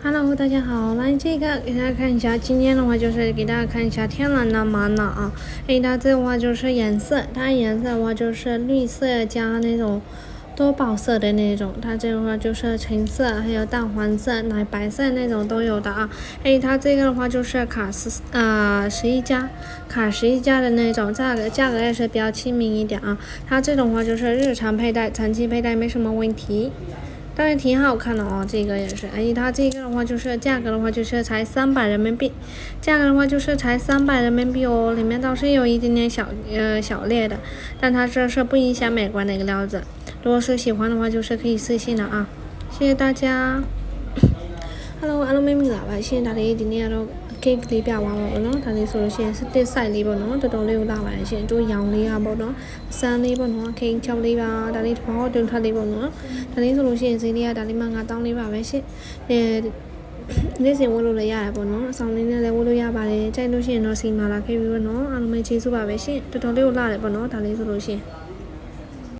Hello，大家好，来这个给大家看一下，今天的话就是给大家看一下天蓝的玛瑙啊，它这的话就是颜色，它颜色的话就是绿色加那种多宝色的那种，它这个话就是橙色，还有淡黄色、奶白色那种都有的啊。它这个的话就是卡11加，卡11加的那种，价格也是比较亲民一点啊。它这种话就是日常佩戴、长期佩戴没什么问题。当然挺好看的哦，这个也是，它这个的话就是价格的话就是才300人民币，价格的话就是才300人民币哦，里面倒是有一点点小裂的，但它这是不影响美观的一个料子。如果是喜欢的话，就是可以私信了啊，谢谢大家。Hello，အားလုံးပဲမင်္ဂလာပါရှင်ဒါလေးဒီနေ့ကတော့ cake လေးပြသွားပါတော့เนาะဒါလေးဆိုလို့ရှိရင်တစ် site လေးပေါ့နော်တော်တော်လေးကိုလာပါတယ်ရှင်တို့ရောင်လေးอ่ะပေါ့နော်အစမ်းလေးပေါ့နော် cake 6လေးပါဒါလေးတစ်ပေါက်တွန်းထွက်လေးပေါ့နော်ဒါလေးဆိုလို့ရှိရင်ဈေးလေးကဒါလေးမှ9000လေးပါပဲရှင်နေ့စဉ်ဝတ်လို့လည်းရတယ်ပေါ့နော်အဆောင်လေးနဲ့လည်းဝတ်လို့ရပါတယ်ကြိုက်လို့ရှိရင်တော့စီမာလာခဲ့ပြီးပေါ့နော်အားလုံးပဲကျေးဇူးပါပဲရှင်တော်တော်လေးကိုလာတယ်ပေါ့နော်ဒါလေးဆိုလို့ရှိရင်